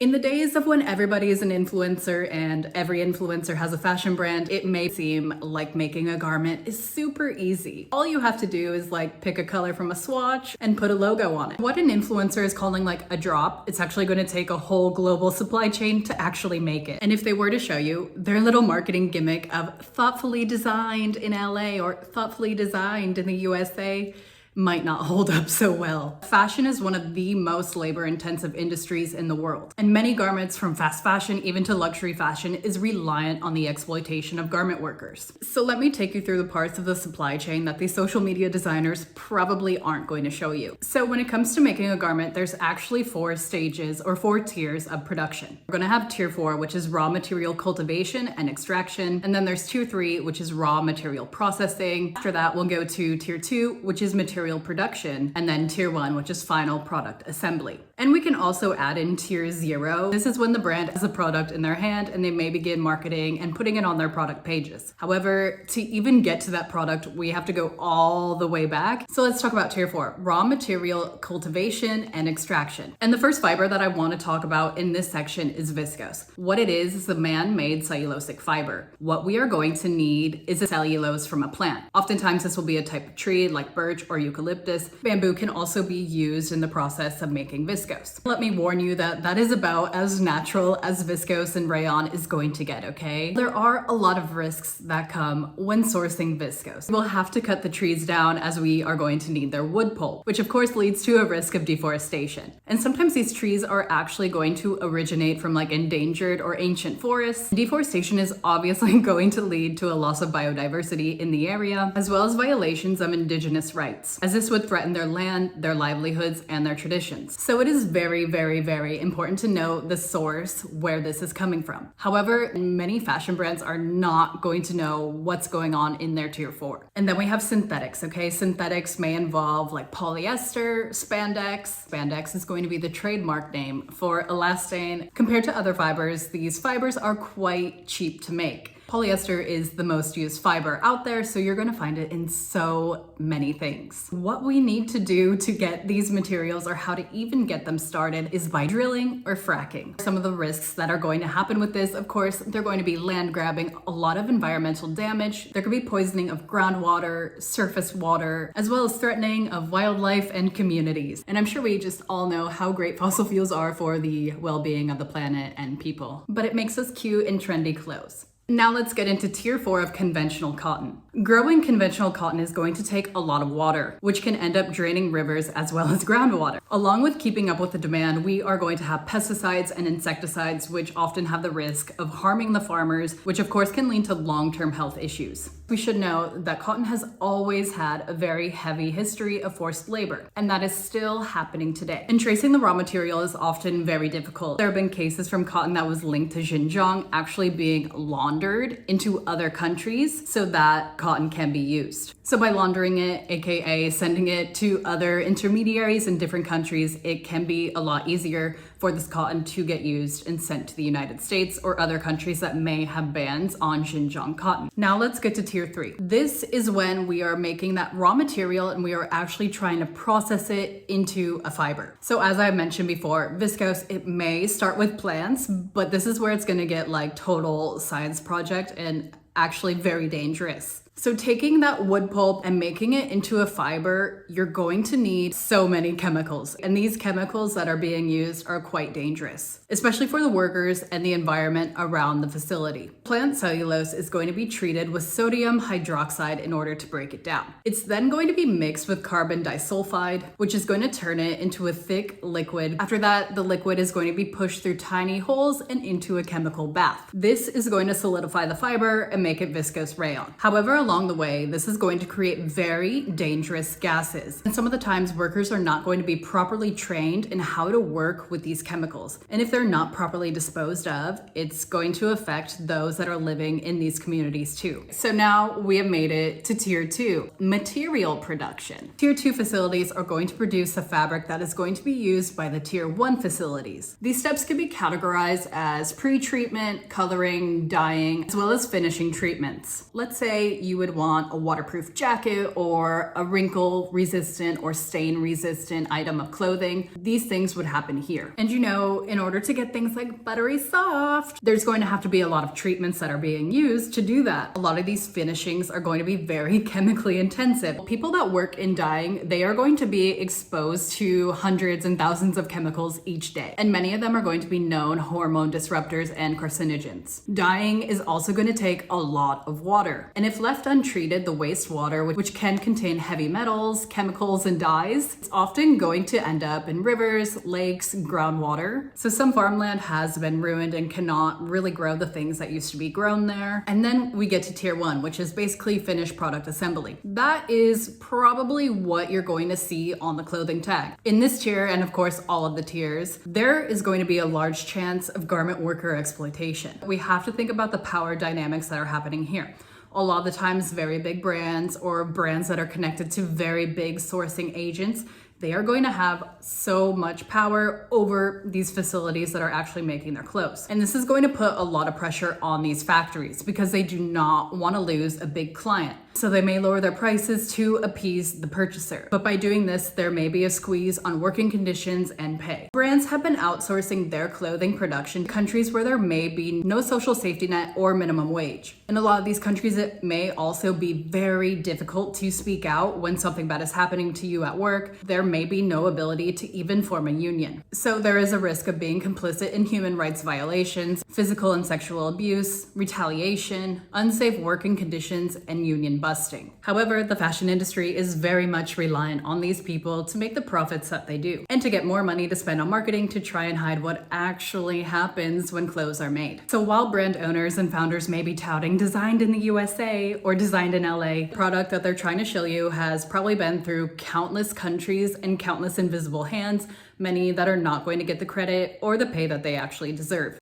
In the days of when everybody is an influencer and every influencer has a fashion brand, it may seem like making a garment is super easy. All you have to do is pick a color from a swatch and put a logo on it. What an influencer is calling a drop, it's actually going to take a whole global supply chain to actually make it. And if they were to show you their little marketing gimmick of thoughtfully designed in LA or thoughtfully designed in the USA, might not hold up so well. Fashion is one of the most labor-intensive industries in the world, and many garments from fast fashion even to luxury fashion is reliant on the exploitation of garment workers. So let me take you through the parts of the supply chain that these social media designers probably aren't going to show you. So when it comes to making a garment, there's actually 4 stages or 4 tiers of production. We're gonna have tier 4, which is raw material cultivation and extraction, and then there's tier 3, which is raw material processing. After that, we'll go to tier 2, which is material production, and then tier 1, which is final product assembly. And we can also add in tier 0. This is when the brand has a product in their hand and they may begin marketing and putting it on their product pages. However, to even get to that product, we have to go all the way back. So let's talk about tier 4, raw material cultivation and extraction. And the first fiber that I want to talk about in this section is viscose. What it is a man-made cellulosic fiber. What we are going to need is a cellulose from a plant. Oftentimes this will be a type of tree like birch or eucalyptus. Bamboo can also be used in the process of making viscose. Let me warn you that that is about as natural as viscose and rayon is going to get, okay? There are a lot of risks that come when sourcing viscose. We'll have to cut the trees down as we are going to need their wood pulp, which of course leads to a risk of deforestation. And sometimes these trees are actually going to originate from endangered or ancient forests. Deforestation is obviously going to lead to a loss of biodiversity in the area, as well as violations of indigenous rights, as this would threaten their land, their livelihoods, and their traditions. So it is very, very, very important to know the source where this is coming from. However, many fashion brands are not going to know what's going on in their tier 4. And then we have synthetics, okay? Synthetics may involve polyester, spandex. Spandex is going to be the trademark name for elastane. Compared to other fibers, these fibers are quite cheap to make. Polyester is the most used fiber out there, so you're going to find it in so many things. What we need to do to get these materials or how to even get them started is by drilling or fracking. Some of the risks that are going to happen with this, of course, they're going to be land grabbing, a lot of environmental damage. There could be poisoning of groundwater, surface water, as well as threatening of wildlife and communities. And I'm sure we just all know how great fossil fuels are for the well-being of the planet and people, but it makes us cute and trendy clothes. Now let's get into tier 4 of conventional cotton. Growing conventional cotton is going to take a lot of water, which can end up draining rivers as well as groundwater. Along with keeping up with the demand, we are going to have pesticides and insecticides, which often have the risk of harming the farmers, which of course can lead to long-term health issues. We should know that cotton has always had a very heavy history of forced labor, and that is still happening today. And tracing the raw material is often very difficult. There have been cases from cotton that was linked to Xinjiang actually being laundered into other countries so that cotton can be used. So by laundering it, aka sending it to other intermediaries in different countries, it can be a lot easier for this cotton to get used and sent to the United States or other countries that may have bans on Xinjiang cotton. Now let's get to tier 3. This is when we are making that raw material and we are actually trying to process it into a fiber. So as I mentioned before, viscose, it may start with plants, but this is where it's gonna get total science project and actually very dangerous. So taking that wood pulp and making it into a fiber, you're going to need so many chemicals. And these chemicals that are being used are quite dangerous, especially for the workers and the environment around the facility. Plant cellulose is going to be treated with sodium hydroxide in order to break it down. It's then going to be mixed with carbon disulfide, which is going to turn it into a thick liquid. After that, the liquid is going to be pushed through tiny holes and into a chemical bath. This is going to solidify the fiber and make it viscose rayon. However, along the way, this is going to create very dangerous gases. And some of the times workers are not going to be properly trained in how to work with these chemicals. And if they're not properly disposed of, it's going to affect those that are living in these communities too. So now we have made it to tier 2, material production. Tier 2 facilities are going to produce a fabric that is going to be used by the tier 1 facilities. These steps can be categorized as pre-treatment, coloring, dyeing, as well as finishing treatments. Let's say you would want a waterproof jacket or a wrinkle resistant or stain resistant item of clothing, these things would happen here. And you know, in order to get things like buttery soft, there's going to have to be a lot of treatments that are being used to do that. A lot of these finishings are going to be very chemically intensive. People that work in dyeing, they are going to be exposed to hundreds and thousands of chemicals each day. And many of them are going to be known hormone disruptors and carcinogens. Dyeing is also going to take a lot of water. And if left untreated, the wastewater, which can contain heavy metals, chemicals, and dyes, it's often going to end up in rivers, lakes, groundwater. So some farmland has been ruined and cannot really grow the things that used to be grown there. And then we get to tier 1, which is basically finished product assembly. That is probably what you're going to see on the clothing tag. In this tier, and of course all of the tiers, there is going to be a large chance of garment worker exploitation. We have to think about the power dynamics that are happening here. A lot of the times, very big brands or brands that are connected to very big sourcing agents, they are going to have so much power over these facilities that are actually making their clothes. And this is going to put a lot of pressure on these factories because they do not want to lose a big client. So they may lower their prices to appease the purchaser. But by doing this, there may be a squeeze on working conditions and pay. Brands have been outsourcing their clothing production to countries where there may be no social safety net or minimum wage. In a lot of these countries, it may also be very difficult to speak out when something bad is happening to you at work. There may be no ability to even form a union. So there is a risk of being complicit in human rights violations, physical and sexual abuse, retaliation, unsafe working conditions, and union busting. However, the fashion industry is very much reliant on these people to make the profits that they do, and to get more money to spend on marketing to try and hide what actually happens when clothes are made. So while brand owners and founders may be touting designed in the USA or designed in LA, the product that they're trying to show you has probably been through countless countries and countless invisible hands, many that are not going to get the credit or the pay that they actually deserve.